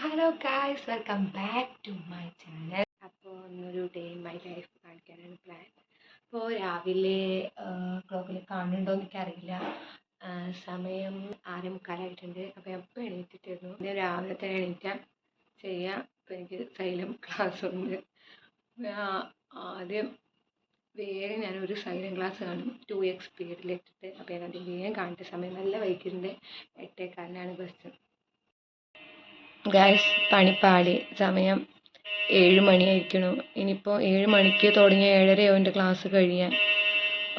Hello guys, welcome back to my channel. അപ്പോൾ ഒന്നൊരു day in my life കാണിക്കാനാണ് plan. അപ്പോൾ രാവിലെ ക്ലോക്കിൽ കാണുന്നുണ്ടോ എനിക്കറിയില്ല, സമയം 6:45 അപ്പോൾ എപ്പോൾ എണീറ്റിട്ടായിരുന്നു. ഞാൻ രാവിലെ തന്നെ എണീറ്റാൽ ചെയ്യാം. അപ്പോൾ എനിക്ക് സൈലം ക്ലാസ് ഉണ്ട്. ആദ്യം വേഗം ഞാനൊരു സൈലം ക്ലാസ് കാണും 2x സ്പീഡിലിട്ടിട്ട്. അപ്പോൾ ഞാൻ അത് വേഗം കാണിച്ച സമയം നല്ല വൈകിട്ടുണ്ട്. 8:15 ബസ്. ഗായ്സ്, പണിപ്പാടി സമയം 7 മണിയായിരിക്കണം. ഇനിയിപ്പോൾ 7 മണിക്ക് തുടങ്ങിയ 7:30 എൻ്റെ ക്ലാസ് കഴിയാൻ.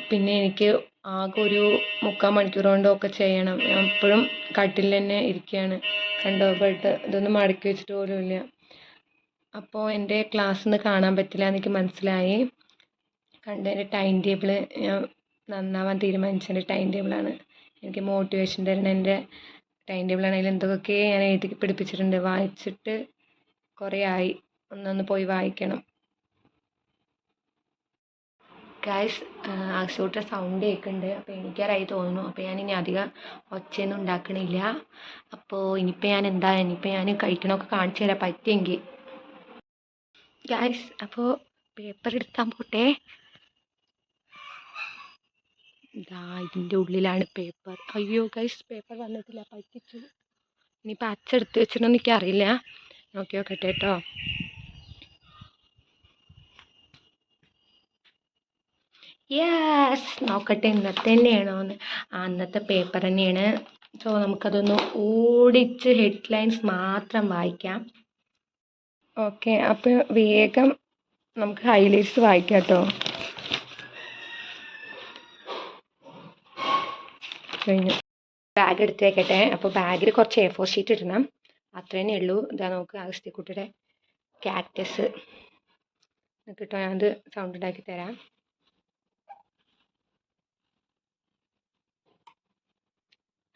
പിന്നെ എനിക്ക് ആകെ ഒരു 3/4 മണിക്കൂർ കൊണ്ടൊക്കെ ചെയ്യണം. ഞാൻ എപ്പോഴും കട്ടിൽ തന്നെ ഇരിക്കുകയാണ്. കണ്ടോ, ബെഡ് ഇതൊന്നും മടക്കി വെച്ചിട്ട് പോലും ഇല്ല. അപ്പോൾ എൻ്റെ ക്ലാസ്സിൽ നിന്ന് കാണാൻ പറ്റില്ല എനിക്ക് മനസ്സിലായി. എൻ്റെ ടൈം ടേബിൾ ഞാൻ നന്നാവാൻ തീരുമാനിച്ചതിൻ്റെ ടൈം ടേബിളാണ്. എനിക്ക് മോട്ടിവേഷൻ തരുന്ന എൻ്റെ ടൈം ടേബിളാണെങ്കിൽ എന്തൊക്കെ ഞാൻ എഴുതി പിടിപ്പിച്ചിട്ടുണ്ട്. വായിച്ചിട്ട് കുറേ ആയി, ഒന്നൊന്ന് പോയി വായിക്കണം. ഗായ്സ്, ആശുപത്രി സൗണ്ട് കേൾക്കുന്നുണ്ട്. അപ്പോൾ എനിക്കറിയായി തോന്നുന്നു. അപ്പോൾ ഞാനിനി അധികം ഒച്ചയൊന്നും ഉണ്ടാക്കണില്ല. അപ്പോൾ ഇനിയിപ്പോൾ ഞാൻ കഴിക്കണമൊക്കെ കാണിച്ചു തരാം പറ്റിയെങ്കിൽ. ഗായ്സ്, അപ്പോൾ പേപ്പർ എടുക്കാൻ പോട്ടെ. ഇതാ ഇതിൻ്റെ ഉള്ളിലാണ് പേപ്പർ. അയ്യോ ഗൈസ്, പേപ്പർ വന്നിട്ടില്ല, പറ്റിച്ചു. ഇനിയിപ്പോൾ അച്ചെടുത്ത് വെച്ചിട്ടൊന്നും എനിക്കറിയില്ല. നോക്കട്ടെ കേട്ടോ. യെസ്, നോക്കട്ടെ ഇന്നത്തെ തന്നെയാണോന്ന്. അന്നത്തെ പേപ്പർ തന്നെയാണ്. സോ നമുക്കതൊന്ന് ഓടിച്ച് ഹെഡ്ലൈൻസ് മാത്രം വായിക്കാം. ഓക്കെ, അപ്പോൾ വേഗം നമുക്ക് ഹൈലൈറ്റ്സ് വായിക്കാം കേട്ടോ. കഴിഞ്ഞു. ബാഗ് എടുത്ത് വെക്കട്ടെ. അപ്പോൾ ബാഗിൽ കുറച്ച് A4 ഷീറ്റ് ഇടണം, അത്ര തന്നെ ഉള്ളൂ. ഇതാ നോക്ക്, അഗസ്ത്യക്കുട്ടിയുടെ കാക്ടസ് കേട്ടോ. ഞാനത് സൗണ്ട് ഉണ്ടാക്കി തരാം.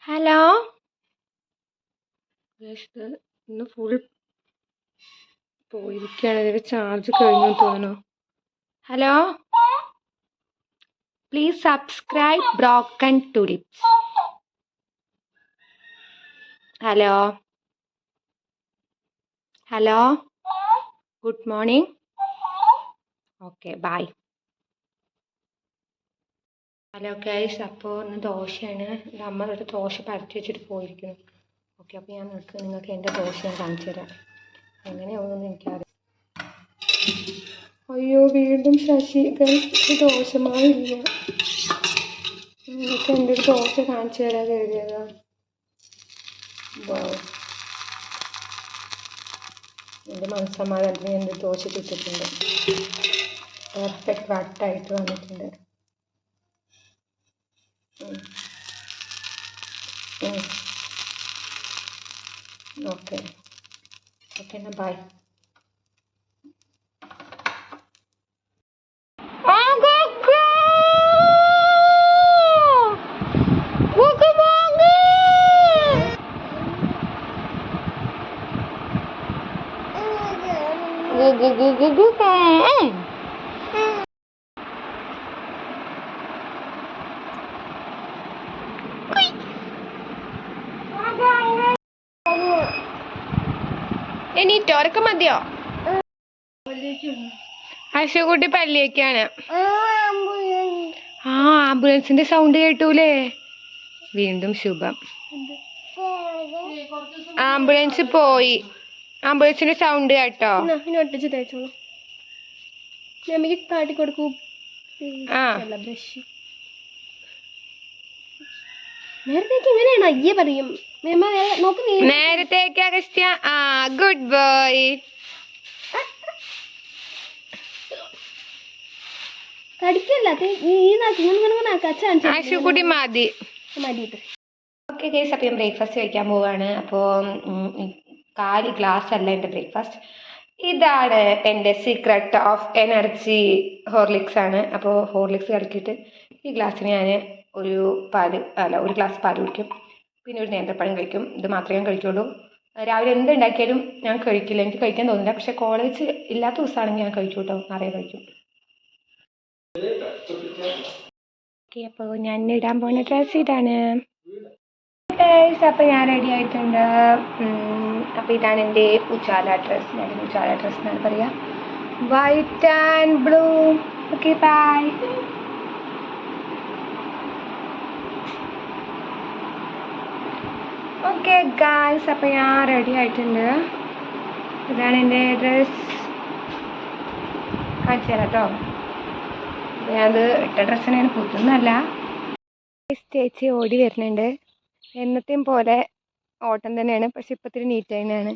ഹലോ, ഇന്ന് ഫുൾ പോയിരിക്കുകയാണ്. ഇതിൽ ചാർജ് കഴിഞ്ഞു തോന്നുന്നു. Hello, please subscribe broken tulips. Hello hello, good morning. Okay, bye. Hello guys, അപ്പോൾ ഇന്ന് ദോശയാണ്. അമ്മ ഒരു ദോശ പരത്തി വെച്ചിട്ട് പോയിരിക്കുന്നു. ഓക്കെ, അപ്പോൾ നിങ്ങൾക്ക് എൻ്റെ ദോശ ഞാൻ കാണിച്ചു തരാം. എങ്ങനെയാവുമെന്ന് എനിക്കറിയാം. അയ്യോ, വീണ്ടും ശശി. ഗൈസ്, ദോശമാവില്ല. നിങ്ങൾക്ക് എൻ്റെ ഒരു ദോശ കാണിച്ചു തരാൻ കരുതിയതാ. എൻ്റെ മനസ്സമാധാനത്തിന് എൻ്റെ ദോശ ചുറ്റിട്ടുണ്ട്. പെർഫെക്റ്റ് വട്ടായിട്ട് വന്നിട്ടുണ്ട്. ഓക്കെ എന്നാ ബൈ. എണീറ്റോ? ഉറക്കം മതിയോ? അശുകുട്ടി പല്ലിയൊക്കെയാണ്. ആംബുലൻസിന്റെ സൗണ്ട് കേട്ടൂലേ? വീണ്ടും ശുഭം. ആംബുലൻസ് പോയി. ആംബുലൻസിന്റെ സൗണ്ട് കേട്ടോ. കാട്ടിക്കൊടുക്കൂ. നേരത്തേക്ക് ഇങ്ങനെയാണോ? അയ്യേ പറയും. നേരത്തേക്ക് അഗസ്ത്യ. Good boy. ആശുക്കുട്ടി മതി. ഓക്കെ ഗൈസ്, അപ്പോൾ ഞാൻ ബ്രേക്ക്ഫാസ്റ്റ് കഴിക്കാൻ പോവാണ്. അപ്പോൾ കാലി ഗ്ലാസ് അല്ല എൻ്റെ ബ്രേക്ക്ഫാസ്റ്റ്. ഇതാണ് എൻ്റെ സീക്രട്ട് ഓഫ് എനർജി, ഹോർലിക്സ് ആണ്. അപ്പോൾ ഹോർലിക്സ് കലക്കിയിട്ട് ഈ ഗ്ലാസ്സിന് ഞാൻ ഒരു ഗ്ലാസ് പാൽ കുടിക്കും. പിന്നെ ഒരു നേന്ത്രപ്പഴം കഴിക്കും. ഇത് മാത്രമേ ഞാൻ കഴിക്കുള്ളൂ. രാവിലെ എന്തുണ്ടാക്കിയാലും ഞാൻ കഴിക്കില്ല, എനിക്ക് കഴിക്കാൻ തോന്നില്ല. പക്ഷെ കോളേജ് ഇല്ലാത്ത ദിവസമാണെങ്കിൽ ഞാൻ കഴിക്കും കേട്ടോ, നിറയെ കഴിക്കും. ഓക്കെ, അപ്പോൾ ഞാൻ ഇടാൻ പോകുന്ന ഡ്രസ്സ് ഇതാണ്. അപ്പോൾ ഞാൻ റെഡി ആയിട്ടുണ്ട്. അപ്പോൾ ഇതാണ് എൻ്റെ ഉജാല ഡ്രസ്. ഞാൻ ഉജാല ഡ്രസ് എന്നാണ് പറയുക. White and blue. Okay bye. Okay guys, അപ്പോൾ ഞാൻ റെഡി ആയിട്ടുണ്ട്. ഇതാണ് എൻ്റെ ഡ്രസ്. കാണിച്ചു തരാം കേട്ടോ. ഞാനത് ഇട്ട ഡ്രസ്സ് തന്നെയാണ്, പുതുന്നല്ല. ചേച്ചി ഓടി വരുന്നുണ്ട്. എന്നത്തെയും പോലെ ഓട്ടം തന്നെയാണ്, പക്ഷെ ഇപ്പം ഇത്തിരി നീറ്റ് തന്നെയാണ്.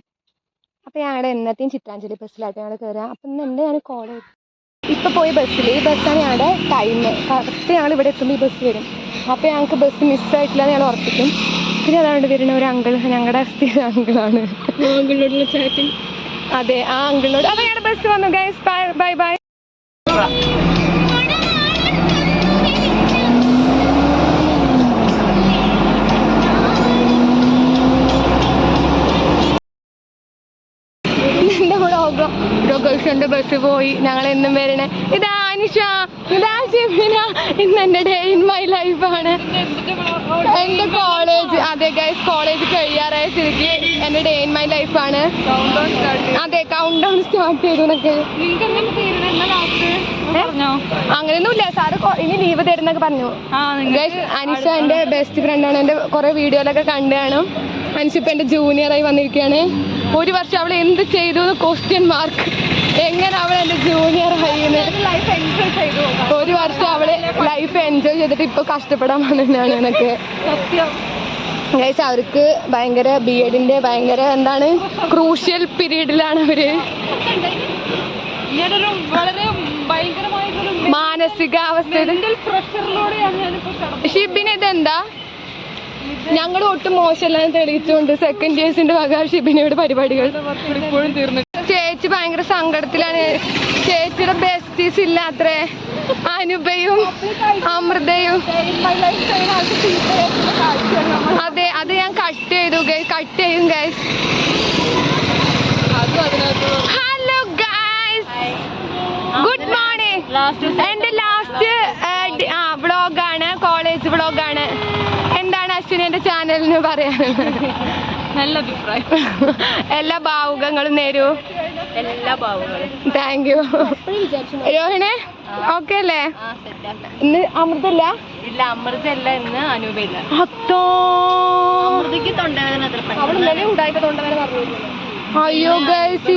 അപ്പോൾ ഞങ്ങളുടെ എന്നത്തെയും ചിത്രാഞ്ജലി ബസ്സിലായിട്ട് ഞങ്ങൾ കയറാം. അപ്പം ഇന്ന് എൻ്റെ ഞാൻ കോളേജ് ഇപ്പോൾ പോയി ബസ്സിൽ, ഈ ബസ്സാണ് ഞങ്ങളുടെ ടൈം. കറക്റ്റ് ഞങ്ങൾ ഇവിടെ എത്തുമ്പോൾ ഈ ബസ് വരും. അപ്പോൾ ഞങ്ങൾക്ക് ബസ് മിസ്സായിട്ടില്ല എന്ന് ഞങ്ങൾ ഉറപ്പിക്കും. പിന്നെ അതാണ്ട് വരുന്ന ഒരു അങ്കിൾ, ഞങ്ങളുടെ സ്ഥിര അങ്കിളാണ്. അതെ, ആ അങ്കിളിനോട്. അപ്പോൾ ഞങ്ങളുടെ ബസ് വന്നു ഗൈസ്. Bye bye. ഗേൾസിൻ്റെ ബസ് പോയി. ഞങ്ങൾ എന്നും വരണേ. ഇതാ അനിഷ, ഇതാ ഷിബിന. ഇന്ന് എൻ്റെ ഡേ ഇൻ മൈ ലൈഫാണ്. എൻ്റെ കോളേജ്, അതെ ഗൈസ്, കോളേജ് കഴിയാറായ സ്ഥിതിക്ക് എൻ്റെ ഡേ ഇൻ മൈ ലൈഫാണ്. അതെ, കൗണ്ട് ഡൗൺ സ്റ്റാർട്ട് ചെയ്തു എന്നൊക്കെ. അങ്ങനെയൊന്നുമില്ല, സാറ് ഇനി ലീവ് തരുന്നൊക്കെ പറഞ്ഞു. ഗൈസ്, അനിഷ എൻ്റെ ബെസ്റ്റ് ഫ്രണ്ടാണ്. എൻ്റെ കുറേ വീഡിയോയിലൊക്കെ കണ്ടു കാണും. അനിഷ ഇപ്പം എൻ്റെ ജൂനിയറായി വന്നിരിക്കുകയാണ്. ഒരു വർഷം അവൾ എന്ത് ചെയ്തു എന്ന് ക്വസ്റ്റ്യൻ മാർക്ക്. എങ്ങനെ അവൾ എൻ്റെ ജൂനിയർ ആയിരുന്നു? ഒരു വർഷം അവള് ലൈഫ് എൻജോയ് ചെയ്തിട്ട് ഇപ്പോൾ കഷ്ടപ്പെടാൻ വന്നതാണ് എന്നൊക്കെ. ഗൈസ്, അവർക്ക് ഭയങ്കര BEdന്റെ ഭയങ്കര എന്താണ് ക്രൂഷ്യൽ പീരീഡിലാണ് അവര്. മാനസികാവസ്ഥയിൽ ഷിബിന് ഇതെന്താ? ഞങ്ങൾ ഒട്ടും മോശമല്ലാന്ന് തെളിയിച്ചുകൊണ്ട് സെക്കൻഡ് ഇയേഴ്സിന്റെ വക ഷിബിനയുടെ പരിപാടികൾ ഇപ്പോഴും തീർന്നു. ചേച്ചി ഭയങ്കര സങ്കടത്തിലാണ്. ചേച്ചിയുടെ ബെസ്റ്റീസ് ഇല്ല അത്രേ, അനുപയും അമൃതയും. അതെ, അത് ഞാൻ കട്ട് ചെയ്തു ഗൈസ്, കട്ട് ചെയ്യും guys. Hello guys, good morning. എൻ്റെ ലാസ്റ്റ് വ്ളോഗാണ്, കോളേജ് വ്ളോഗാണ്. എന്താണ് അശ്വിനി എൻ്റെ ചാനലിന് പറയാനുള്ളത്? നല്ല അഭിപ്രായം. എല്ലാ ഭാവുകങ്ങളും നേരൂ. എല്ലാ ഭാവുകളും. Thank you. രോഹിണേ ഓക്കെ അല്ലേ? ഇന്ന് അമൃതല്ല? ഇല്ല, അമൃതല്ല, ഇന്ന് അനൂപയില്ല. അത്തോ അമൃതയ്ക്ക് തൊണ്ടവേദന. അയ്യോ ഗൈസ്,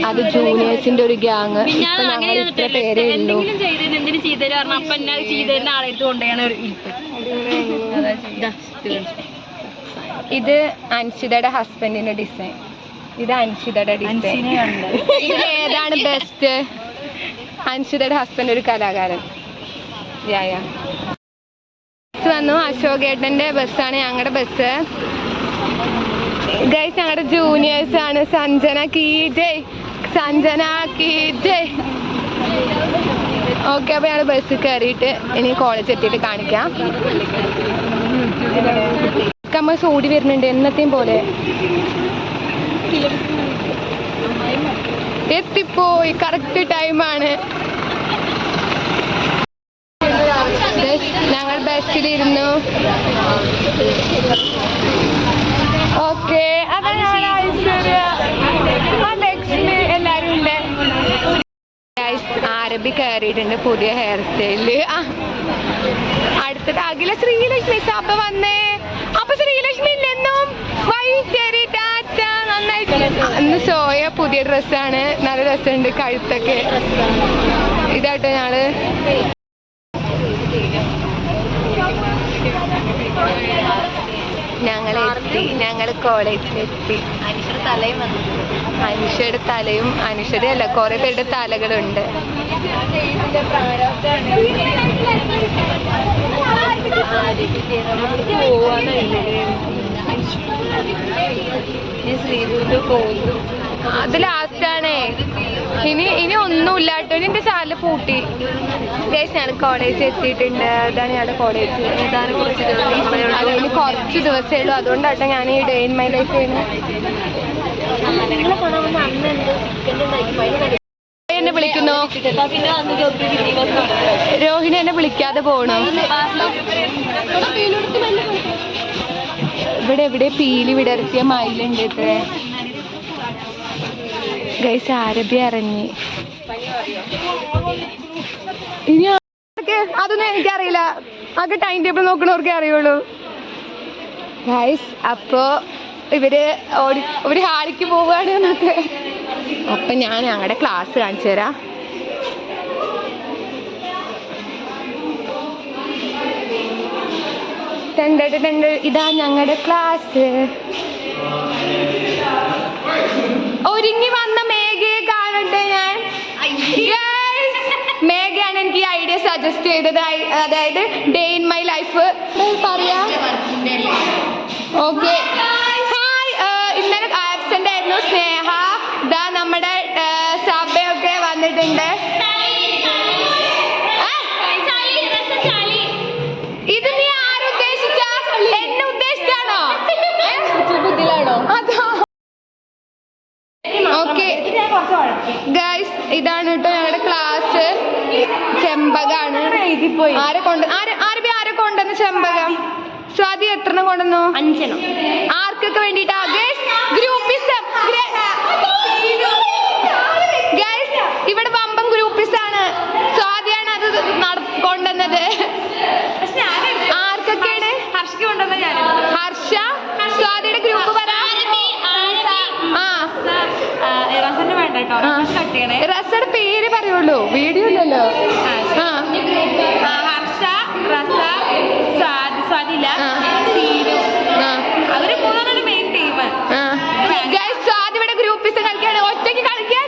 അത് ജൂനിയേഴ്സിന്റെ ഒരു ഗ്യാങ്. ഇപ്പൊ ഞങ്ങൾ ഇത്ര പേരേ ഉള്ളൂ. ഇത് അൻഷിതയുടെ ഹസ്ബൻഡിന്റെ ഡിസൈൻ. ഇത് അൻഷിതയുടെ ഡിസൈൻ. ഇതിൽ ഏതാണ് ബെസ്റ്റ്? അൻഷിതയുടെ ഹസ്ബൻഡ് ഒരു കലാകാരൻ. വന്നു. അശോകേട്ടന്റെ ബസ്സാണ് ഞങ്ങളുടെ ബസ്. ഗൈസ്, ഞങ്ങളുടെ ജൂനിയേഴ്സ് ആണ്. സഞ്ജന കീ ജയ്, സഞ്ജന കീ ജയ്. ഓക്കെ, അപ്പോൾ ഞങ്ങൾ ബസ്സിൽ കയറിയിട്ട് ഇനി കോളേജ് എത്തിയിട്ട് കാണിക്കാം. കമ്മസ് ഓടി വരുന്നുണ്ട് എന്നത്തെയും പോലെ. എത്തിപ്പോയി, കറക്റ്റ് ടൈമാണ്. ഞങ്ങൾ ബസ്സിലിരുന്നു. ഓക്കെ, അതാണ് ഐശ്വര്യ, ലക്ഷ്മി, എല്ലാരും ഉണ്ട്. ആരബി കയറിയിട്ടുണ്ട്, പുതിയ ഹെയർ സ്റ്റൈലില്. അടുത്തിട്ട് അഖില ശ്രീലക്ഷ്മി സഭ വന്നേ. അപ്പൊ ശ്രീലക്ഷ്മി ഇല്ലെന്നും ശരി, ടാറ്റ. നന്നായിട്ട്. ഇന്ന് സോയ പുതിയ ഡ്രസ്സാണ്, നല്ല രസമുണ്ട്, കഴുത്തൊക്കെ. ഇതാട്ടോ ഞങ്ങള് ഞങ്ങൾ കോളേജിലെത്തി. അനുഷയുടെ തലയും, അനുഷയുടെ അല്ല, കുറെ പേരുടെ തലകളുണ്ട്. അത് ലാസ്റ്റാണേ. ഇനി ഒന്നുമില്ല കേട്ടോ. എന്റെ ചാനൽ പൂട്ടി. ഞാൻ കോളേജ് എത്തിയിട്ടുണ്ട്. ഇതാണ് ഞങ്ങളുടെ കോളേജ്. ഇനി കുറച്ച് ദിവസമേ ഉള്ളൂ. അതുകൊണ്ടാട്ടോ ഞാൻ ഈ ഡേ ഇൻ മൈ ലൈഫ് ചെയ്യുന്നത്. എന്നെ വിളിക്കുന്നു. രോഹിണി എന്നെ വിളിക്കാതെ പോകണം. ഇവിടെ എവിടെ പീലി വിടർത്തിയ മയിലുണ്ട് ഇത്ര. ഗൈസ് അറബി ഇറങ്ങി. ഇനി അതൊന്നും എനിക്കറിയില്ല. ആകെ ടൈം ടേബിൾ നോക്കണവർക്കേ അറിയുള്ളൂ ഗൈസ്. അപ്പോ ഇവര് ഹാളിക്ക് പോവുകയാണ് എന്നൊക്കെ. അപ്പൊ ഞാൻ ഞങ്ങളുടെ ക്ലാസ് കാണിച്ചു തരാം. ഇതാ ഞങ്ങളുടെ ക്ലാസ്. ഒരുങ്ങി വന്ന മേഘയെ കാണട്ടെ ഞാൻ. മേഘയാണ് എനിക്ക് ഈ ഐഡിയ സജസ്റ്റ് ചെയ്തത്. അതായത് ഡേ ഇൻ മൈ ലൈഫ് പറയാ. Okay hi. ഇന്നലെ ആബ്സെന്റ് ആയിരുന്നു സ്നേഹ. ഇതാ നമ്മുടെ സഭയൊക്കെ വന്നിട്ടുണ്ട്. ഇത് നീ ആരുദ്ദേശിച്ച? എന്നെ ഉദ്ദേശിച്ചാണോ? അതോ? ഓക്കെ ഗൈസ് ഇതാണ് കേട്ടോ ഞങ്ങളുടെ ക്ലാസ്. ചെമ്പകാണ്. ആരെ കൊണ്ടുവന്ന് ചെമ്പകം? സ്വാതി എത്രണ്ണം കൊണ്ടുവന്നു? 5 ആർക്കൊക്കെ വേണ്ടിട്ടാ? ഗ്രൂപ്പിസം. ഗൈസ് ഇവിടെ വമ്പം ഗ്രൂപ്പിസാണ്. സ്വാതിയാണ് അത് കൊണ്ടുവന്നത്. ആർക്കൊക്കെയാണ്? ഹർഷക്ക് കൊണ്ടുവന്ന ഞാൻ. ഹർഷ സ്വാതിയുടെ ഗ്രൂപ്പ് പറ. റസയുടെ പേര് പറയുള്ളൂ, വീഡിയോ ഇല്ലല്ലോ. ഹർഷ, റസ, സ്വാതില, അവര് 3 മെയിൻ ടീം. സ്വാതിയുടെ ഗ്രൂപ്പിസ് കളിക്കാണ്. ഒറ്റയ്ക്ക് കളിക്കാൻ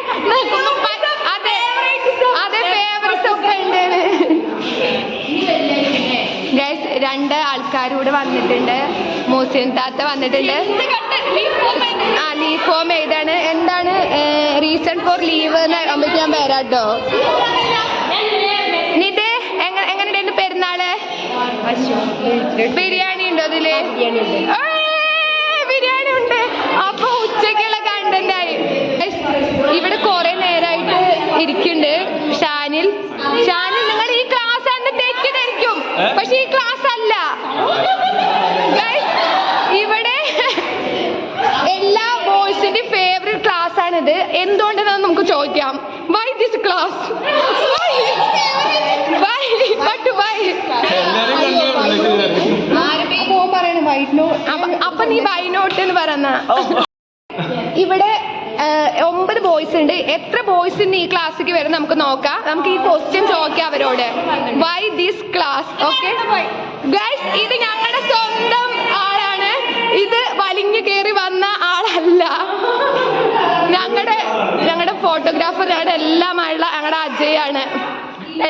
അതെ ഫേവറേറ്റ്സ് ഒക്കെ ഉണ്ട്. ഗൈസ് 2 ആൾക്കാരൂടെ വന്നിട്ടുണ്ട്. മൂസിൻ താത്ത വന്നിട്ടുണ്ട്. ലീവ് ഫോം എഴുതാണ്. എന്താണ് റീസൺ ഫോർ ലീവ് എന്നാകുമ്പോ ഞാൻ വരാട്ടോ. നിത് എങ്ങനെയുണ്ടായിരുന്നു പെരുന്നാള്? ബിരിയാണി ഉണ്ടോ അതില്? ബിരിയാണി ഉണ്ട്. അപ്പൊ ഉച്ചക്കുള്ള കണ്ടന്റായി. ഇവിടെ കുറെ നേരമായിട്ട് ഇരിക്കുന്നുണ്ട്. ഷാനിൽ നിങ്ങൾ ഈ ക്ലാസ് ആണ് തെറ്റിദ്ധരിക്കും, പക്ഷെ ഈ ക്ലാസ് അല്ല. ഇവിടെ എല്ലാ ബോയ്സിന്റെ ഫേവറേറ്റ് ക്ലാസ് ആണിത്. എന്തുകൊണ്ടെന്ന് നമുക്ക് ചോദിക്കാം. Y this class? അപ്പൊ നീ വൈ നോട്ട് എന്ന് പറയുന്ന. ഇവിടെ 9 ബോയ്സ് ഉണ്ട്. എത്ര ബോയ്സ് ഇന്ന് ഈ ക്ലാസ്സിലേക്ക് വരും നമുക്ക് നോക്കാം. നമുക്ക് ഈ ക്വസ്റ്റ്യൻ ചോദിക്കാം അവരോട്. Y this class? Okay guys ഇത് ഞങ്ങളുടെ സ്വന്തം ആളാണ്. ഇത് വലിഞ്ഞു കയറി വന്ന ആളല്ല. ഞങ്ങളുടെ ഫോട്ടോഗ്രാഫർ ഞങ്ങളുടെ എല്ലാമായുള്ള ഞങ്ങളുടെ അജയാണ്.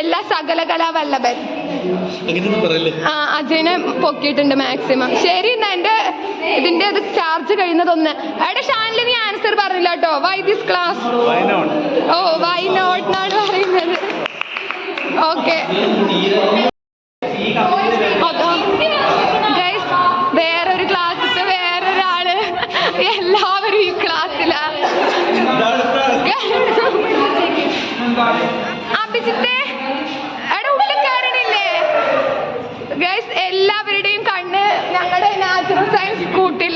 എല്ലാ സകല കലാവല്ലഭൻ. അജയനെ പൊക്കിയിട്ടുണ്ട് മാക്സിമം. ശരി എന്നാ ഇതിന്റെ അത് ചാർജ് കഴിയുന്നതൊന്ന്. എവിടെ ഷാനില് നീ ആൻസർ പറഞ്ഞില്ല കേട്ടോ. Why this class? Oh why not എന്നാണ് പറയുന്നത്. ഓക്കെ വേറൊരു ക്ലാസ്സിൽ വേറൊരാള്. എല്ലാവരും ഈ ക്ലാസ്സിലാ. അഭിജിത്തെ എടാ ഉള്ളിൽ കയറണില്ലേ? ഗൈസ് എല്ലാവരുടെയും കണ്ണ് ഞങ്ങളുടെ നാച്ചുറൽ സയൻസ് കൂട്ടിൽ.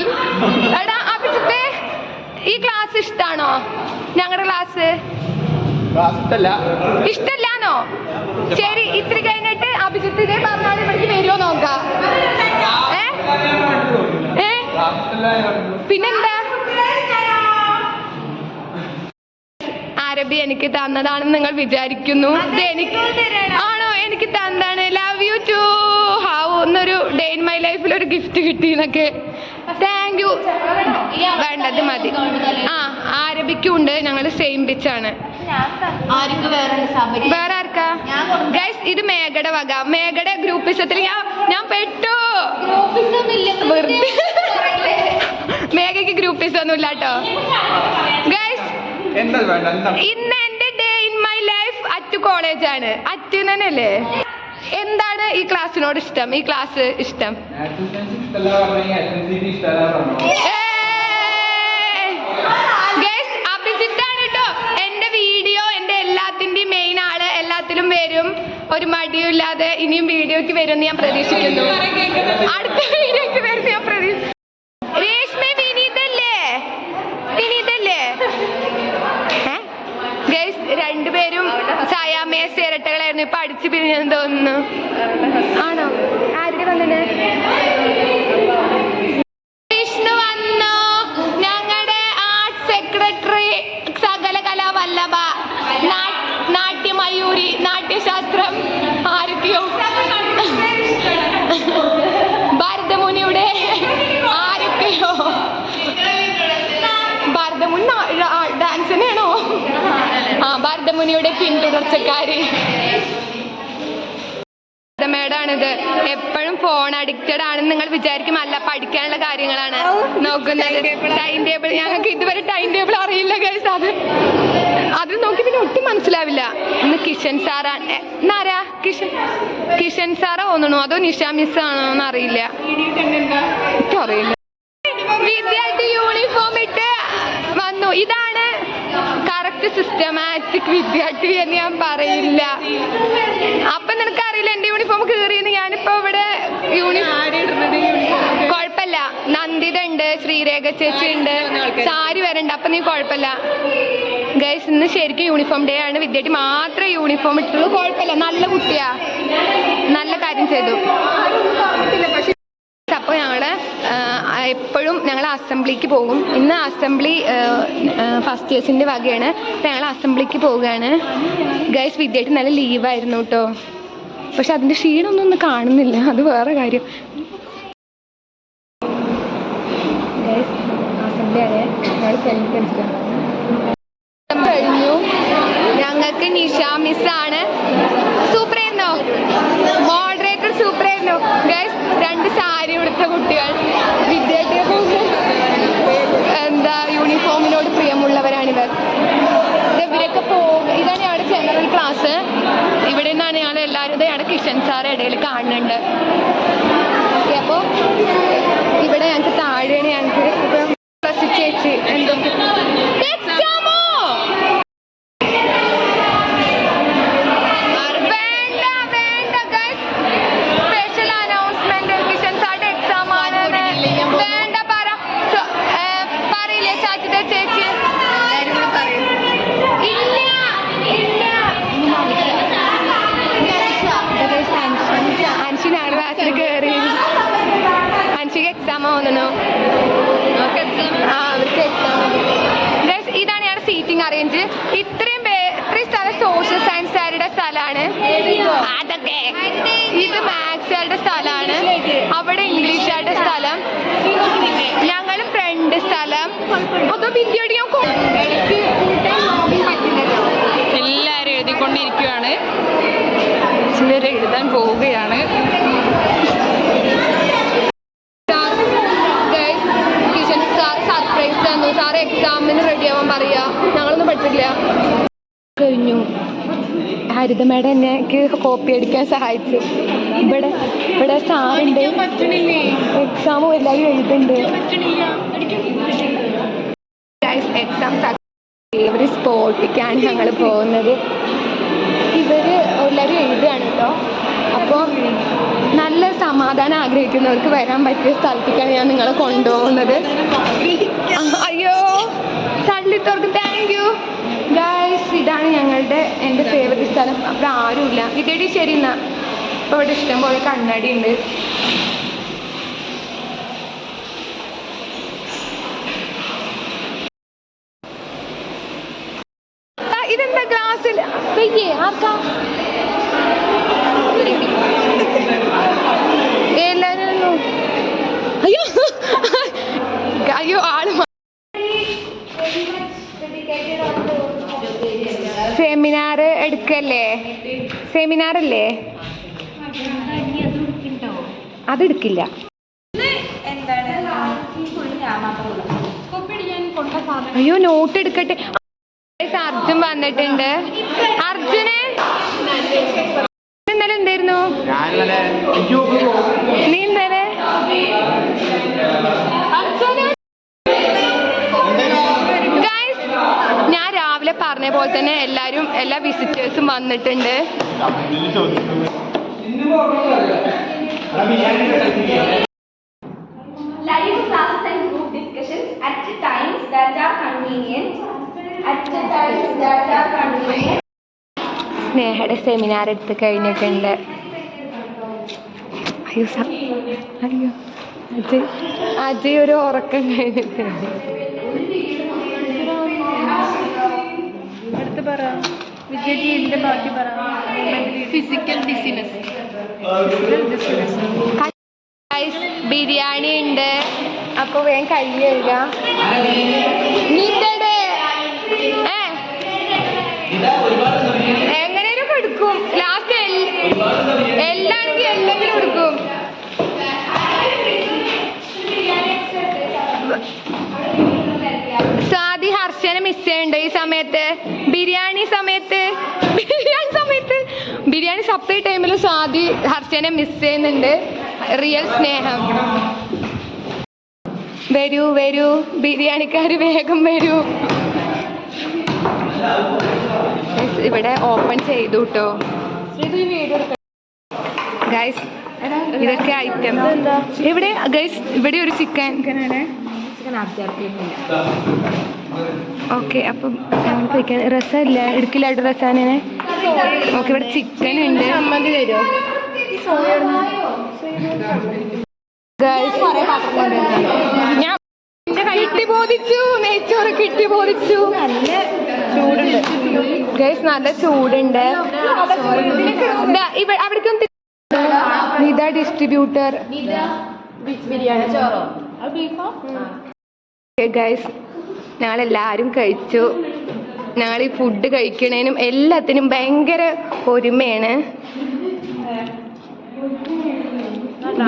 എടാ അഭിജിത്തെ ഈ ക്ലാസ് ഇഷ്ടാണോ? ഞങ്ങളുടെ ക്ലാസ് ഇഷ്ടല്ലാന്നോ? ശരി ഇത്തിരി കഴിഞ്ഞിട്ട് അഭിജിത്ത് ഇതേ പറഞ്ഞാൽ ഇവിടേക്ക് വരുമോ നോക്കാം. പിന്നെന്താ? അറബി എനിക്ക് തന്നതാണെന്ന് നിങ്ങൾ വിചാരിക്കുന്നു. ആണോ? എനിക്ക് തന്നാണ്. Love you too. ഹാവ് എന്നൊരു ഡേ ഇൻ മൈ ലൈഫിൽ ഒരു ഗിഫ്റ്റ് കിട്ടി എന്നൊക്കെ. Thank you. വേണ്ടത് മതി. അറബിക്കും ഉണ്ട്. ഞങ്ങൾ സെയിം പിച്ചാണ്. വേറെ ആർക്കാ? ഗൈസ് ഇത് മേഘയുടെ വക. മേഘയുടെ ഗ്രൂപ്പിസത്തിൽ ഞാൻ പെട്ടു. മേഘയ്ക്ക് ഗ്രൂപ്പിസ് ഒന്നും ഇല്ല കേട്ടോ. ഗൈസ് ഇന്ന് എന്റെ day in my life at college ആണ്. അറ്റ് തന്നെയല്ലേ? എന്താണ് ഈ ക്ലാസ്സിനോട് ഇഷ്ടം? ഈ ക്ലാസ് ഇഷ്ടം? അഭിജിത്താണ് കേട്ടോ എന്റെ വീഡിയോ, എന്റെ എല്ലാത്തിന്റെയും മെയിൻ ആള്. എല്ലാത്തിലും വരും, ഒരു മടിയും ഇല്ലാതെ. ഇനിയും വീഡിയോക്ക് വരുമെന്ന് ഞാൻ പ്രതീക്ഷിക്കുന്നു. അടുത്ത വീഡിയോക്ക് വരുന്ന ഞാൻ പ്രതീക്ഷിക്കുന്നു. പറഞ്ഞ് പഠിച്ചു പിരിഞ്ഞെന്ന് തോന്നുന്നു. ആണോ? ആരുടെ വന്നിട്ട് വിഷ്ണു വന്നു. ഞങ്ങളുടെ ആർട്ട് സെക്രട്ടറി സകല കലാവല്ലഭ, നാട്യമയൂരി, നാട്യശാസ്ത്രം ആരൊക്കെയോ, ഭരതമുനിയുടെ ആരൊക്കെയോ. ഭരതമുനി ഡാൻസിനാണോ? ആ, ഭരതമുനിയുടെ പിന്തുടർച്ചക്കാര് മേഡാണിത്. എപ്പോഴും ഫോൺ അഡിക്റ്റഡ് ആണെന്ന് നിങ്ങൾ വിചാരിക്കും. അല്ല, പഠിക്കാനുള്ള കാര്യങ്ങളാണ് നോക്കുന്നത്. ടൈം ടേബിൾ ഞങ്ങൾക്ക് ഇതുവരെ ടൈം ടേബിൾ അറിയില്ല ഗൈസ്. അത് നോക്കി പിന്നെ ഒട്ടും മനസ്സിലാവില്ല. ഇന്ന് കിഷൻ സാറാണ്. എന്നാരാ കിഷൻ സാറാ തോന്നണു, അതോ നിഷ മിസ് ആണോ എന്ന് അറിയില്ല. അറിയില്ല. വിദ്യാർത്ഥി യൂണിഫോം ഇട്ട് വന്നു. ഇതാണ് കറക്റ്റ് സിസ്റ്റമാറ്റിക് വിദ്യാർത്ഥി എന്ന് ഞാൻ പറയില്ല. അപ്പൊ നിനക്കറിയില്ല എന്റെ യൂണിഫോം കീറിയെന്ന്. ഞാനിപ്പോ ഇവിടെ കുഴപ്പമില്ല. നന്ദിത ഉണ്ട്, ശ്രീരേഖ ചേച്ചി ഉണ്ട്, സാരി വരണ്ട. അപ്പൊ നീ കുഴപ്പമില്ല ഗൈസ്. ഇന്ന് ശരിക്കും യൂണിഫോം ഡേ ആണ്. വിദ്യാർത്ഥി മാത്രമേ യൂണിഫോം ഇട്ടുള്ളൂ. കുഴപ്പമില്ല, നല്ല കുട്ടിയാ, നല്ല കാര്യം ചെയ്തു. അപ്പോൾ ഞങ്ങൾ എപ്പോഴും ഞങ്ങൾ അസംബ്ലിക്ക് പോകും. ഇന്ന് അസംബ്ലി ഫസ്റ്റ് ഇയേഴ്സിൻ്റെ വകയാണ്. അപ്പോൾ ഞങ്ങൾ അസംബ്ലിക്ക് പോവുകയാണ് ഗൈസ്. വിദ്യാർത്ഥി നല്ല ലീവായിരുന്നു കേട്ടോ. പക്ഷെ അതിൻ്റെ ക്ഷീണമൊന്നും കാണുന്നില്ല, അത് വേറെ കാര്യം. ഗൈസ് അസംബ്ലിയാണ് ഞങ്ങൾ കഴിഞ്ഞു. ഞങ്ങൾക്ക് നിഷ മിസ്സാണ്. സൂപ്പറായിരുന്നോ? മോഡറേറ്റർ സൂപ്പറായിരുന്നു ഗൈസ്. 2 സാരി ഉടുത്ത കുട്ടികൾ, വിദ്യാർത്ഥികൾ എന്താ യൂണിഫോമിനോട് പ്രിയമുള്ളവരാണിവർ. ഇവരൊക്കെ ഇതാണ് ഞങ്ങളുടെ ജനറൽ ക്ലാസ്. ഇവിടെ നിന്നാണ് ഞങ്ങൾ എല്ലാവരും. ഞങ്ങളുടെ കിഷൻ സാർ ഇടയിൽ കാണുന്നുണ്ട്. ഓക്കെ, അപ്പോൾ ഇവിടെ ഞങ്ങൾക്ക് താഴെയാണ് ഞങ്ങൾക്ക് പ്ലസ് ചേച്ചി എന്തൊക്കെ ഇതാണ് ഞങ്ങളുടെ സീറ്റിംഗ് അറേഞ്ച്. ഇത്രയും സ്ഥലം സോഷ്യൽ സയൻസുകാരുടെ സ്ഥലമാണ്. അതൊക്കെ ഇത് മാത്സുകാരുടെ സ്ഥലമാണ്. അവിടെ ഇംഗ്ലീഷുകാരുടെ സ്ഥലം. ഞങ്ങൾ ഫ്രണ്ട് സ്ഥലം. അതോ വിദ്യാർത്ഥി എല്ലാവരും എഴുതിക്കൊണ്ടിരിക്കുകയാണ്. ചിലർ എഴുതാൻ പോവുകയാണ്. സാറ് എക്സാമിന് റെഡി ആവാൻ പറയാ. ഞങ്ങളൊന്നും പഠിച്ചിട്ടില്ല. കഴിഞ്ഞു. ഹരിത മേഡം എന്നെ കോപ്പി അടിക്കാൻ സഹായിച്ചു. ഇവിടെ സാറുണ്ട്. എക്സാമും എല്ലാവരും എഴുതുന്നുണ്ട്. എക്സാം ഒരു സ്പോട്ടിക്കാണ് ഞങ്ങൾ പോകുന്നത്. ഇവര് എല്ലാവരും എഴുതുകയാണ് കേട്ടോ. അപ്പോൾ നല്ല സമാധാനം ആഗ്രഹിക്കുന്നവർക്ക് വരാൻ പറ്റിയ സ്ഥലത്തേക്കാണ് ഞാൻ നിങ്ങളെ കൊണ്ടുപോകുന്നത്. അയ്യോ തള്ളിത്തോർക്ക് താങ്ക് യു ഗൈസ്. ഇതാണ് എൻ്റെ ഫേവറേറ്റ് സ്ഥലം. അപ്പോൾ ആരുമില്ല. വിദ്യാർത്ഥി ശരി എന്നാ. ഇപ്പോൾ ഇവിടെ ഇഷ്ടംപോലെ കണ്ണാടി ഉണ്ട്. ഇതെന്താ ഗ്ലാസ്സിൽ പെയ്യേ? ആർക്കാ? എല്ലാരും അയ്യോ ആള് സെമിനാർ എടുക്കല്ലേ? സെമിനാറല്ലേ? അതെടുക്കില്ല. അയ്യോ നോട്ട് എടുക്കട്ടെ. അർജുൻ വന്നിട്ടുണ്ട്. അർജുന് ഇന്നലെ എന്തായിരുന്നു? നീ ഇന്നലെ ഞാൻ രാവിലെ പറഞ്ഞ പോലെ തന്നെ എല്ലാ വിസിറ്റേഴ്സും വന്നിട്ടുണ്ട്. Live classes and group discussions at times that are convenient. സ്നേഹയുടെ സെമിനാർ എടുത്ത് കഴിഞ്ഞിട്ടുണ്ട്. അയ്യോ അയ്യോ അജയ് ഒരു ഉറക്കം കഴിഞ്ഞിട്ടുണ്ട്. അടുത്ത് പറ വിജയജീവിന്റെ ബാക്കി പറ. Physical business. ബിരിയാണി ഉണ്ട്, അപ്പൊ വേഗം കഴിയുക. എങ്ങനെയും എടുക്കും ലാസ്റ്റ് എല്ലാണെങ്കിൽ എന്തെങ്കിലും എടുക്കും. സാദി ഹർഷനെ മിസ് ചെയ്യുന്നുണ്ട് ഈ സമയത്ത്. ബിരിയാണി സമയത്ത് ബിരിയാണി സപ്ലൈ ടൈമിൽ സാദി ഹർഷനെ മിസ് ചെയ്യുന്നുണ്ട്. റിയൽ സ്നേഹം. വരൂ വരൂ ബിരിയാണിക്കാര് വേഗം വരൂ. ഇവിടെ ഓപ്പൺ ചെയ്തു കേട്ടോ ഗൈസ്. ഇതൊക്കെ ഐറ്റം ഇവിടെ ഗൈസ്. ഇവിടെ ഒരു ചിക്കൻ. ഓക്കെ, അപ്പം ഞങ്ങൾ കഴിക്കാൻ രസമില്ല എടുക്കില്ലായിട്ട് രസാനെ. ഓക്കെ, ഇവിടെ ചിക്കൻ ഉണ്ട്. ഞാൻ കിട്ടി ബോധിച്ചു, നെയ്ച്ചോറ് കിട്ടി ബോധിച്ചു. ചൂടുണ്ട് ഗൈസ്, നല്ല ചൂടുണ്ട്. അവിടേക്കും നിത ഡിസ്ട്രിബ്യൂട്ടർ ഗൈസ്. ഞങ്ങളെല്ലാവരും കഴിച്ചു. ഞങ്ങൾ ഈ ഫുഡ് കഴിക്കണേനും എല്ലാത്തിനും ഭയങ്കര ഒരുമയാണ്.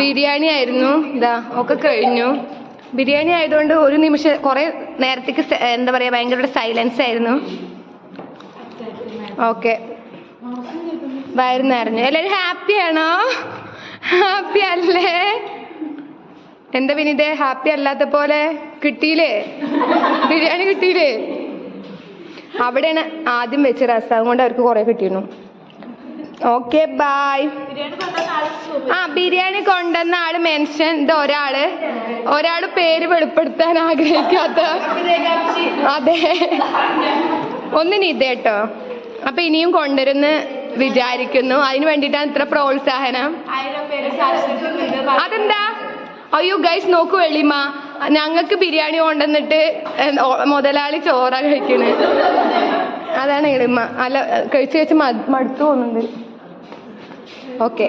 ബിരിയാണി ആയിരുന്നു, ഇതാ ഒക്കെ കഴിഞ്ഞു. ബിരിയാണി ആയതുകൊണ്ട് ഒരു നിമിഷം കുറെ നേരത്തേക്ക് എന്താ പറയാ ഭയങ്കര സൈലൻസ് ആയിരുന്നു. ഓക്കെ, വയറ് നിറഞ്ഞു. എല്ലാവരും ഹാപ്പിയാണോ? ഹാപ്പി അല്ലേ? എന്താ വിനീതേ ഹാപ്പി അല്ലാത്ത പോലെ? കിട്ടിയില്ലേ ബിരിയാണി? കിട്ടിയില്ലേ? അവിടെയാണ് ആദ്യം വെച്ച രസം കൊണ്ട് അവർക്ക് കുറെ കിട്ടിയിരുന്നു. Okay bye. ബിരിയാണി കൊണ്ടുവന്ന ആള് മെൻഷൻ ഇത് ഒരാള് പേര് വെളിപ്പെടുത്താൻ ആഗ്രഹിക്കാത്ത. അതെ, ഒന്ന് നിതേട്ടോ. അപ്പൊ ഇനിയും കൊണ്ടുവരുന്ന് വിചാരിക്കുന്നു. അതിന് വേണ്ടിയിട്ടാണ് ഇത്ര പ്രോത്സാഹനം. അതെന്താ? അയ്യോ ഗൈസ് നോക്കൂ എളിമ, ഞങ്ങൾക്ക് ബിരിയാണി കൊണ്ടുവന്നിട്ട് മുതലാളി ചോറ കഴിക്കണേ. അതാണ് എളിമ. അല്ല കഴിച്ച് കഴിച്ച് മടുത്തു പോകുന്നുണ്ട്. ഓക്കെ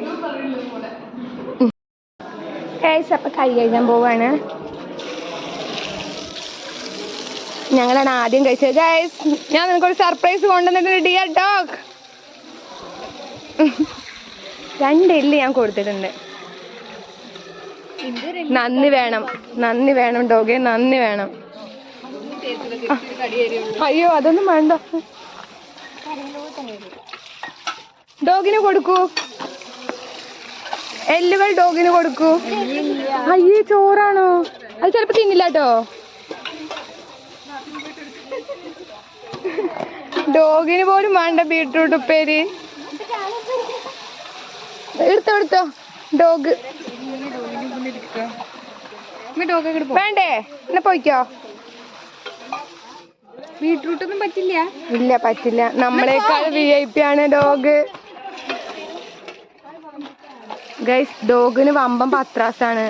ഗൈസ്, അപ്പൊ കൈ കഴുകാൻ പോവാണ്. ഞങ്ങളാണ് ആദ്യം കഴിച്ചത് ഗൈസ്. ഞാൻ നിനക്കൊരു സർപ്രൈസ് കൊണ്ടുവന്നിട്ടുണ്ട് ഡിയർ ഡോഗ്. 2 എല്ല് ഞാൻ കൊടുത്തിട്ടുണ്ട്. നന്ദി വേണം ഡോഗെ, നന്ദി വേണം. അയ്യോ അതൊന്നും വേണ്ട, ഡോഗിന് കൊടുക്കൂ. എല്ലുകൾ ഡോഗിന് കൊടുക്കൂ. അയ്യേ ചോറാണോ? അത് ചിലപ്പോ തിന്നില്ല കേട്ടോ. ഡോഗിന് പോലും വേണ്ട ബീട്രൂട്ട് ഉപ്പേരി. എടുത്തോ ഡോഗ്. വേണ്ടേ? എന്നാ പോയിക്കോ. ബീട്രൂട്ടൊന്നും പറ്റില്ല. ഇല്ല പറ്റില്ല. നമ്മളെക്കാൾ VIP ആണ് ഡോഗ്. ഗൈസ്, ഡോഗിന് വമ്പം പത്രാസാണ്.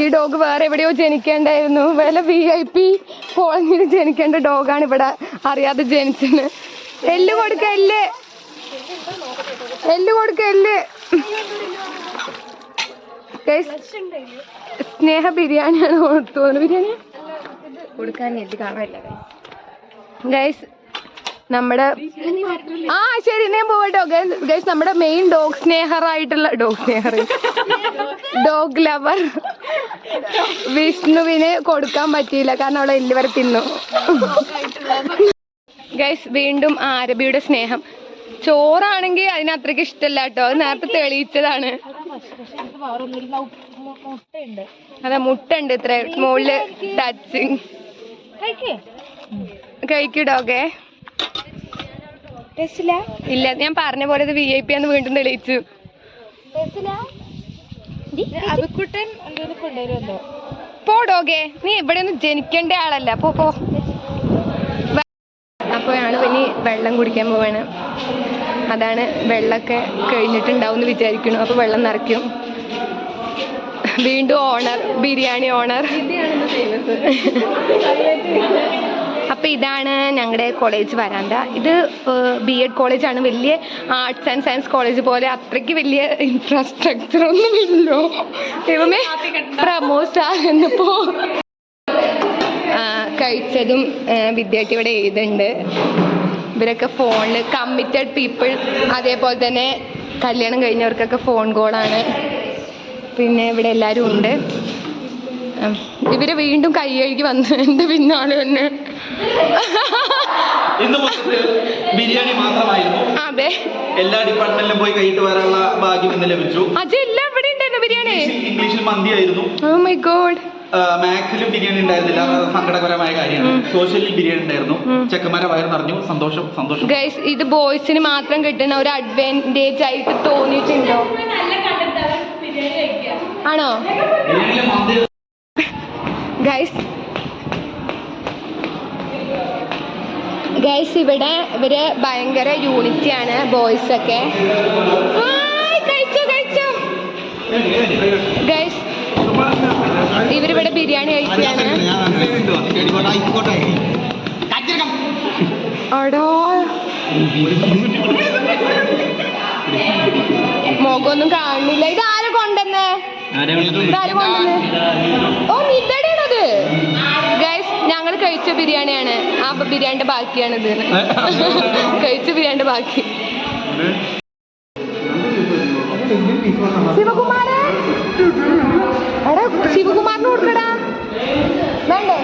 ഈ ഡോഗ് വേറെ എവിടെയോ ജനിക്കേണ്ടായിരുന്നു. വല്ല VIP കോളനിയിൽ ജനിക്കേണ്ട ഡോഗാണ് ഇവിടെ അറിയാതെ ജനിച്ചത്. എല്ല് കൊടുക്ക, എല്ല് കൊടുക്ക. സ്നേഹ ബിരിയാണിയാണ് തോന്നുന്നു. ബിരിയാണി കൊടുക്കാൻ കാണാനില്ല ഗൈസ്. നമ്മുടെ ശരി ഞാൻ പോകട്ടോ ഗൈസ്. നമ്മുടെ മെയിൻ ഡോഗ് ലവർ വിഷ്ണുവിന് കൊടുക്കാൻ പറ്റിയില്ല, കാരണം അവളെ എല്ല് വരെ തിന്നു. ഗൈസ്, വീണ്ടും ആരബിയുടെ സ്നേഹം. ചോറാണെങ്കിൽ അതിനത്രയ്ക്ക് ഇഷ്ടമല്ല കേട്ടോ. അത് നേരത്തെ തെളിയിച്ചതാണ്. അതെ, മുട്ട ഉണ്ട് ഇത്ര മുകളില് ടച്ചിങ്. കഴിക്കൂടോക്കെ ഇല്ല, ഞാൻ പറഞ്ഞ പോലെ ഇത് VIP ആന്ന് വീണ്ടും തെളിയിച്ചു. പോടോക്കെ, നീ ഇവിടെ ഒന്നും ജനിക്കേണ്ട ആളല്ല. പോ. അപ്പൊ ഞങ്ങള് പിന്നെ വെള്ളം കുടിക്കാൻ പോവാണ്. അതാണ് വെള്ളമൊക്കെ കഴിഞ്ഞിട്ടുണ്ടാവും എന്ന് വിചാരിക്കുന്നു. അപ്പോൾ വെള്ളം നിറയ്ക്കും. വീണ്ടും ഓണർ, ബിരിയാണി ഓണർ. അപ്പോൾ ഇതാണ് ഞങ്ങളുടെ കോളേജ് വരാന്ത. ഇത് B.Ed കോളേജാണ്. വലിയ ആർട്സ് ആൻഡ് സയൻസ് കോളേജ് പോലെ അത്രയ്ക്ക് വലിയ ഇൻഫ്രാസ്ട്രക്ചർ ഒന്നുമില്ലോ. ദൈവമേ, പ്രമോസ എന്നപ്പോൾ കഴിച്ചതും വിദ്യാർത്ഥി ഇവിടെ എഴുതുന്നുണ്ട്. ഇവരൊക്കെ ഫോണിൽ കമ്മിറ്റഡ് പീപ്പിൾ. അതേപോലെ തന്നെ കല്യാണം കഴിഞ്ഞവർക്കൊക്കെ ഫോൺ കോളാണ്. പിന്നെ ഇവിടെ എല്ലാവരും ഉണ്ട്. ഇവര് വീണ്ടും കൈ കഴുകി വന്ന് എൻ്റെ പിന്നാലെ തന്നെ. ബിരിയാണി മാത്രമായിരുന്നു. അതെ, എല്ലാ ഡിപ്പാർട്ട്മെന്റിലും പോയി കൈയിട്ട് വരാനുള്ള ഭാഗ്യം ഇന്ന് ലഭിച്ചു. അതെല്ലാം ഇവിടെ ഉണ്ടായിരുന്നു ബിരിയാണി. ഇംഗ്ലീഷിൽ മന്തി ആയിരുന്നു. Oh my god. മാത്സിലും ബിരിയാണി ഉണ്ടായിരുന്നില്ല, സങ്കടകരമായ കാര്യമാണ്. സോഷ്യലിൽ ബിരിയാണി ഉണ്ടായിരുന്നു. ചെക്കന്മാരെ വയറ് നിറഞ്ഞു. സന്തോഷം സന്തോഷം. ഗൈസ്, ഇത് ബോയ്സിന് മാത്രം കിട്ടുന്ന ഒരു അഡ്വാൻറ്റേജ് ആയിട്ട് തോന്നിയിട്ടുണ്ടോ? ആണോ ഗൈസ്? ഇവിടെ ഇവര് ഭയങ്കര യൂണിറ്റി ആണ് ബോയ്സ് ഒക്കെ. ഗൈസ്, ഇവരിവിടെ ബിരിയാണി കഴിക്കുകയാണ്. അടോ, മുഖമൊന്നും കാണുന്നില്ല. ഇത് ആര് കൊണ്ടുവന്നേ? ഓ, നിതടേണത്. ഗൈസ്, ഞങ്ങൾ കഴിച്ച ബിരിയാണിയാണ്. ആ ബിരിയാണിന്റെ ബാക്കിയാണിത്. കഴിച്ച ബിരിയാണിന്റെ ബാക്കി. ശിവകുമാരേ, എടാ ശിവകുമാറിന് കൊടുക്കടാ. വേണ്ടേ?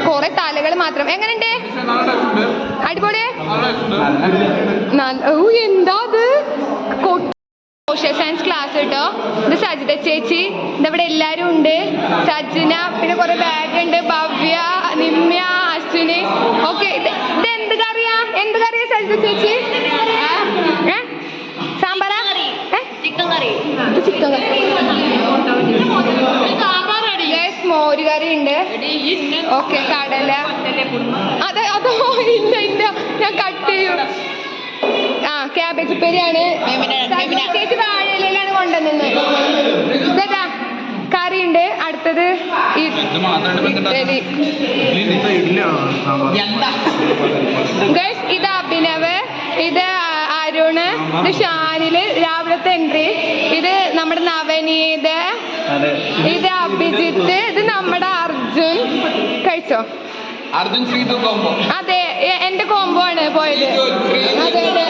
കൊറേ തലകൾ മാത്രം. എങ്ങനെയുണ്ട്? അടിപൊളി. എന്താ അത്? സോഷ്യൽ സയൻസ് ക്ലാസ് കേട്ടോ. ഇത് സജിത ചേച്ചി, ഇതവിടെ എല്ലാരും ഉണ്ട്. സജിന, പിന്നെ കുറെ ബാഗ് ഉണ്ട്. ഭവ്യ, നിമ്യ, അശ്വിനി. ഓക്കെ, ഇത് എന്ത് കറിയാ? എന്ത് കറിയാ സജിത ചേച്ചി? സാമ്പാറാ? ചിക്കൻ കറി. ചിക്കൻ കറി. മോര് കറി ഉണ്ട്. ഓക്കെ, കടല. അതെ, അതോ ഇല്ല ഇല്ല, ഞാൻ കട്ട് ചെയ്യും. ആ, ക്യാബേജ് ഉപ്പേരിയാണ്. ചേച്ചി വാഴയിലാണ് കൊണ്ടുവന്നത്. ഇതാ കറി ഉണ്ട്. അടുത്തത് ഗൈസ്, ഇത് അഭിനവ്, ഇത് അരുണ്, ഇത് ഷാനില് രാവിലത്തെ എൻട്രി. ഇത് നമ്മുടെ നവനീത്, ഇത് അഭിജിത്ത്, ഇത് നമ്മുടെ അർജുൻ. കഴിച്ചോ? അർജുൻ ശ്രീതു കോംബോ. അതെ, എന്റെ കോംബോ ആണ് പോയത്. അതെ അതെ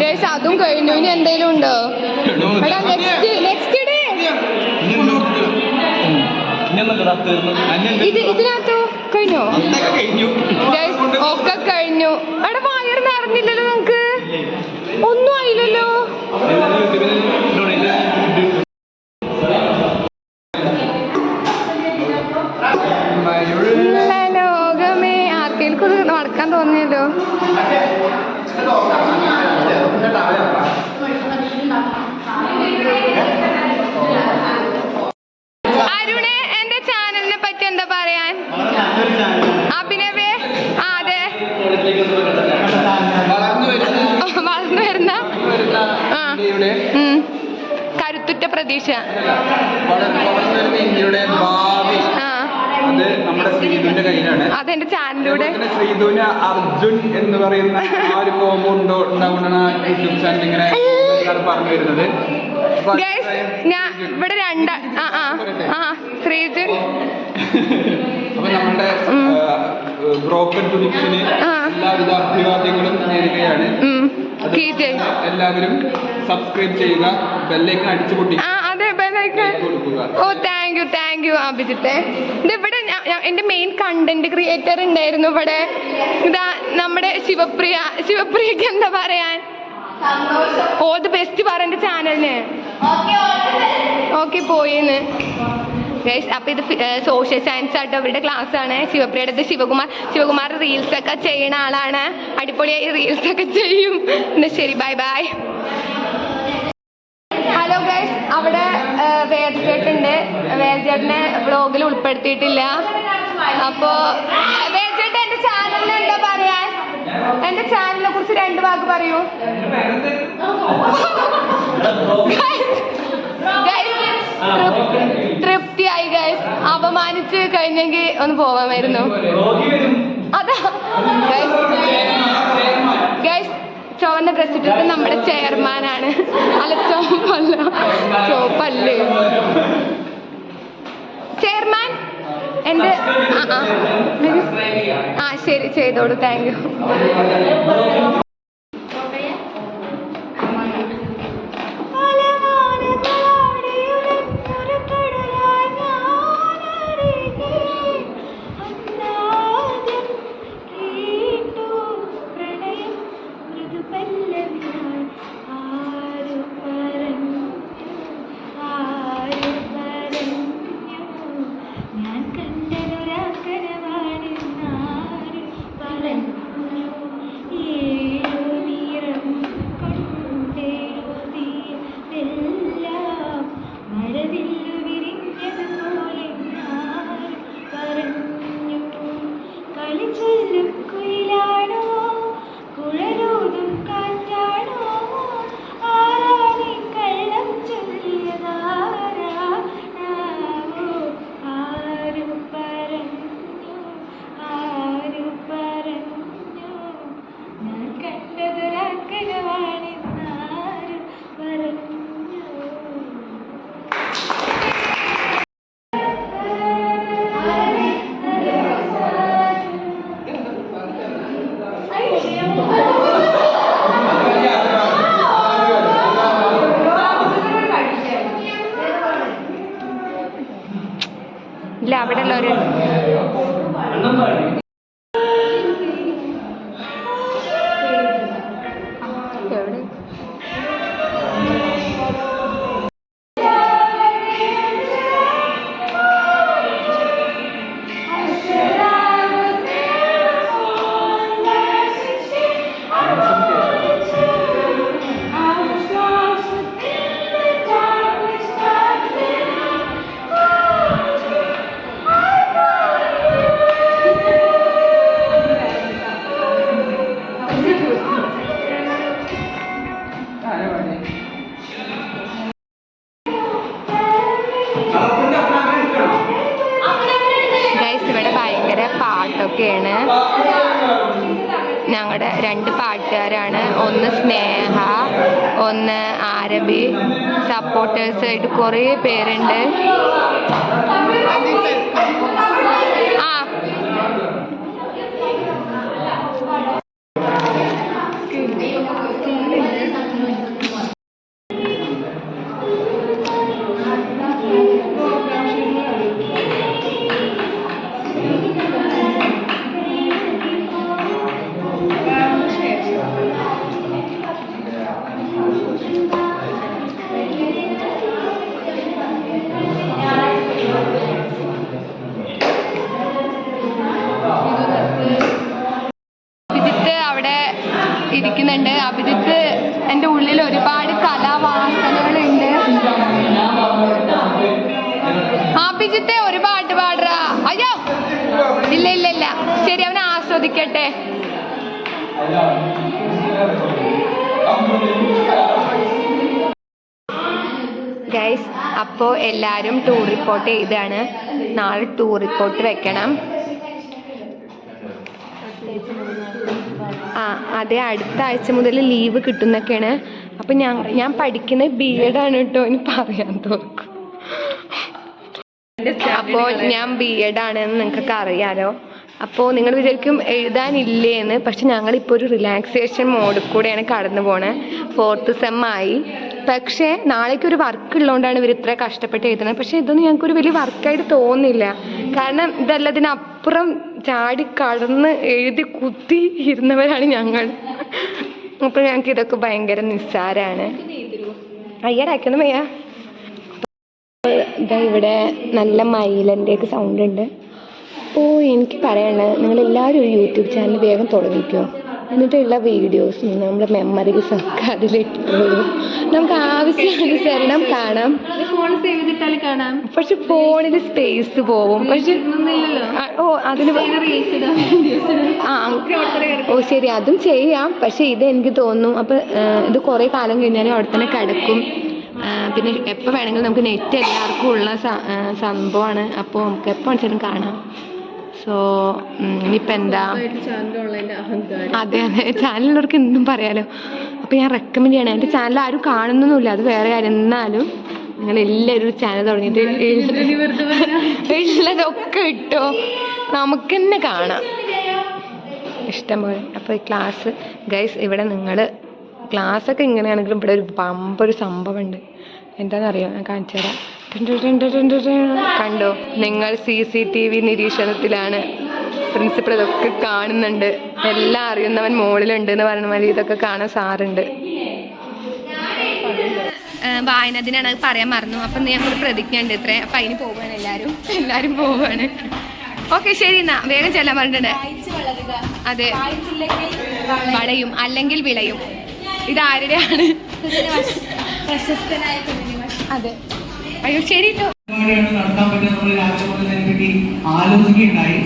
ഗൈസ്, അതും കഴിഞ്ഞു. ഇനി എന്തെങ്കിലും ഉണ്ടോ? എടാ, നെക്സ്റ്റ് ഡേ ഇതിനകത്തോ കഴിഞ്ഞോ? ഗൈസ്, ഒക്കെ കഴിഞ്ഞു. എടാ, വയറ് നിറഞ്ഞില്ലല്ലോ നമുക്ക്. ഒന്നും ആയില്ലല്ലോ. ലോകമേ, ആർക്കെങ്കിലും നടക്കാൻ തോന്നിയല്ലോ. അരുണേ, എന്റെ ചാനലിനെ പറ്റി എന്താ പറയാൻ? അഭിനവേ, അതെ, വളർന്നു വരുന്ന കരുത്തുറ്റ പ്രതീക്ഷ. ഇന്ത്യയുടെ ഭാവി അത് നമ്മുടെ ശ്രീധുവിന്റെ കയ്യിലാണ്. അതെന്റെ ചാനലിലൂടെ ശ്രീധുവിന് അർജുൻ എന്ന് പറയുന്ന ആ ഒരു കോംബോ ഉണ്ടാവുകൊണ്ടാണ് യൂട്യൂബ് ചാനൽ ഇങ്ങനെ പറഞ്ഞു വരുന്നത്. ഞാൻ ഇവിടെ ശ്രീജുൻ. അപ്പൊ നമ്മുടെ ബ്രോക്കൺ തുണിക്സിന് എല്ലാവിധ അഭിവാദ്യങ്ങളും നേരുകയാണ്. എല്ലാവരും സബ്സ്ക്രൈബ് ചെയ്യുക, ബെല്ലൈക്കൺ അടിച്ചു പൊട്ടിക്കുക. ഓ, താങ്ക് യു അഭിജിത്തെ. ഇതിവിടെ എന്റെ മെയിൻ കണ്ടന്റ് ക്രിയേറ്റർ ഉണ്ടായിരുന്നു ഇവിടെ. ഇതാ നമ്മുടെ ശിവപ്രിയക്ക് എന്താ പറയാൻ? ഓൾ ദി ബെസ്റ്റ് പറ എന്റെ ചാനലിന്. ഓക്കെ, പോയിന്ന് ഗൈസ്. അപ്പൊ ഇത് സോഷ്യൽ സയൻസ് ആയിട്ട് അവരുടെ ക്ലാസ് ആണ്. ശിവപ്രിയയുടെ അടുത്ത് ശിവകുമാർ റീൽസ് ഒക്കെ ചെയ്യുന്ന ആളാണ്. അടിപൊളിയായി റീൽസ് ഒക്കെ ചെയ്യും. എന്നാ ശരി, ബൈ ബൈ. ഹലോ ഗൈസ്, അവിടെ വേദചേട്ടുണ്ട്. വേദചേട്ടനെ വ്ളോഗിൽ ഉൾപ്പെടുത്തിയിട്ടില്ല. അപ്പോ ചേട്ടാ എന്റെ ചാനലിന് എന്താ പറയാ? എന്റെ ചാനലിനെ കുറിച്ച് 2 വാക്ക് പറയൂ. തൃപ്തിയായി ഗൈസ്. അപമാനിച്ച് കഴിഞ്ഞെങ്കിൽ ഒന്ന് പോവാമായിരുന്നു. അതാ ഗൈസ്, ചുവന്ന ഡ്രസ് ഇട്ടിട്ട് നമ്മുടെ ചെയർമാനാണ്. അല്ല ചുവപ്പല്ല, ചുവപ്പല്ലേ ചെയർമാൻ. എൻ്റെ ശരി, ചെയ്തോളൂ. Thank you. ഇല്ല, അവിടെ ഉള്ളവര് എവിടെ? പാട്ടൊക്കെയാണ്. ഞങ്ങളുടെ 2 പാട്ടുകാരാണ്. ഒന്ന് സ്നേഹ, ഒന്ന് ആരബി. സപ്പോർട്ടേഴ്സായിട്ട് കുറേ പേരുണ്ട്. ഇരിക്കുന്നുണ്ട്. അഭിജിത്ത് എൻ്റെ ഉള്ളിൽ ഒരുപാട് കലാവാസനകളുണ്ട്. അഭിജിത്തെ ഒരു പാട്ട് പാടുക. അയ്യോ ഇല്ല ഇല്ല ഇല്ല, ശരി, അവനെ ആസ്വദിക്കട്ടെ. ഗൈസ്, അപ്പോൾ എല്ലാവരും ടൂർ റിപ്പോർട്ട് ചെയ്താണ്. നാളെ ടൂർ റിപ്പോർട്ട് വെക്കണം. അതെ, അടുത്ത ആഴ്ച മുതൽ ലീവ് കിട്ടുന്നൊക്കെയാണ്. അപ്പം ഞാൻ പഠിക്കുന്നത് BEd ആണ് കേട്ടോ, ഇനി പറയാൻ തോന്നും. അപ്പോൾ ഞാൻ BEd ആണെന്ന് നിങ്ങൾക്കൊക്കെ അറിയാലോ. അപ്പോൾ നിങ്ങൾ വിചാരിക്കും എഴുതാനില്ലേന്ന്. പക്ഷെ ഞങ്ങളിപ്പോൾ ഒരു റിലാക്സേഷൻ മോഡിൽ കൂടെയാണ് കടന്നു പോണത്. 4th സെം ആയി. പക്ഷേ നാളേക്കൊരു വർക്ക് ഉള്ളതുകൊണ്ടാണ് ഇവർ ഇത്ര കഷ്ടപ്പെട്ട് എഴുതുന്നത്. പക്ഷേ ഇതൊന്നും ഞങ്ങൾക്കൊരു വലിയ വർക്കായിട്ട് തോന്നുന്നില്ല. കാരണം ഇതല്ലതിനപ്പുറം ചാടി കടന്ന് എഴുതി കുത്തി ഇരുന്നവരാണ് ഞങ്ങൾ. അപ്പോൾ ഞങ്ങൾക്ക് ഇതൊക്കെ ഭയങ്കര നിസ്സാരമാണ്. അയ്യടാക്കണം വയ്യ. ഇതാ ഇവിടെ നല്ല മയിലിൻ്റെയൊക്കെ സൗണ്ട് ഉണ്ട്. അപ്പോൾ എനിക്ക് പറയാനുള്ളത്, നിങ്ങളെല്ലാവരും ഒരു യൂട്യൂബ് ചാനൽ വേഗം തുടങ്ങിക്കോ. എന്നിട്ടുള്ള വീഡിയോസ് നമ്മുടെ മെമ്മറീസ് ഒക്കെ അതിലിട്ടുള്ളൂ. നമുക്ക് ആവശ്യാനുസരണം കാണാം. ഫോൺ സേവ് ചെയ്തിട്ടാൽ കാണാം. പക്ഷെ ഫോണിൽ സ്പേസ് പോവും. പക്ഷെ അതിന് ശരി, അതും ചെയ്യാം. പക്ഷെ ഇത് എനിക്ക് തോന്നുന്നു അപ്പം ഇത് കുറേ കാലം കഴിഞ്ഞാലും അവിടെ തന്നെ കിടക്കും. പിന്നെ എപ്പോൾ വേണമെങ്കിലും നമുക്ക് നെറ്റ് എല്ലാവർക്കും ഉള്ള സംഭവമാണ്. അപ്പോൾ നമുക്ക് എപ്പോൾ വെച്ചാലും കാണാം. സോ ഇനിയിപ്പോൾ എന്താ, അതെ ചാനലുള്ളവർക്ക് എന്തും പറയാലോ. അപ്പോൾ ഞാൻ റെക്കമെൻഡ് ചെയ്യണം. എൻ്റെ ചാനൽ ആരും കാണുന്നൊന്നുമില്ല, അത് വേറെ കാര്യം. എന്നാലും നിങ്ങളെല്ലാവരും ചാനൽ തുടങ്ങിയിട്ട് ഉള്ളതൊക്കെ ഇട്ടോ, നമുക്ക് തന്നെ കാണാം ഇഷ്ടം പോലെ. അപ്പോൾ ഈ ക്ലാസ് ഗൈസ്, ഇവിടെ നിങ്ങൾ ക്ലാസ്സൊക്കെ ഇങ്ങനെയാണെങ്കിലും ഇവിടെ ഒരു ബമ്പൊരു സംഭവമുണ്ട്. എന്താണെന്നറിയോ? ഞാൻ കാണിച്ചു തരാം. കണ്ടോ നിങ്ങൾ? CCTV നിരീക്ഷണത്തിലാണ്. പ്രിൻസിപ്പൾ ഇതൊക്കെ കാണുന്നുണ്ട്. എല്ലാം അറിയുന്നവൻ മുകളിലുണ്ട് എന്ന് പറയുന്ന മാതിരി ഇതൊക്കെ കാണാൻ സാറുണ്ട്. വായനദിനാണ്, അത് പറയാൻ മറന്നു. അപ്പം ഞങ്ങൾക്ക് പ്രതിജ്ഞ ഉണ്ട് ഇത്രേ. അപ്പം അതിന് പോവുകയാണ് എല്ലാവരും പോവുകയാണ്. ഓക്കെ ശരി, എന്നാ വേഗം ചെല്ലാൻ പറഞ്ഞിട്ടുണ്ട്. അതെ, വളയും അല്ലെങ്കിൽ വിളയും. ഇതാരുടെയാണ്? അതെ, അയ്യോ ശരി കേട്ടോ. നടത്താൻ പറ്റുന്ന നമ്മൾ രാവിലെ മുതൽ അതിനെപ്പറ്റി ആലോചിക്കുകയുണ്ടായി.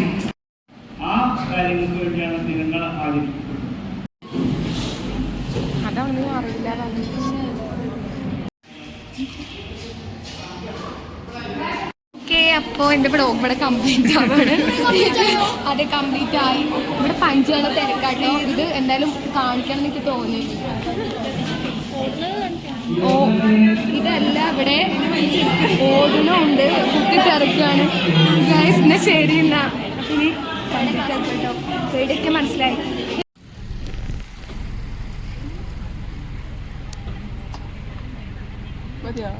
ആ കാര്യങ്ങൾക്ക് വേണ്ടിയാണ് ദിനങ്ങൾ ആചരിക്കപ്പെടുന്നത്. അതൊന്നും അറിയില്ല. അപ്പോൾ എൻ്റെ ബ്ലോഗ് ഇവിടെ കംപ്ലീറ്റ് ആവാണ്. അതെ, കംപ്ലീറ്റ് ആയി. ഇവിടെ പഞ്ചാണ് തിരക്കാട്ടോ. ഇത് എന്തായാലും കാണിക്കണം എനിക്ക് തോന്നി. ഇതല്ല, ഇവിടെ ഓടണുണ്ട്, കുത്തി തിരക്കാണ്. എന്നാ ശരി, എന്നാ ഇനി കേട്ടോ പേടിയൊക്കെ മനസ്സിലായി. മതിയോ?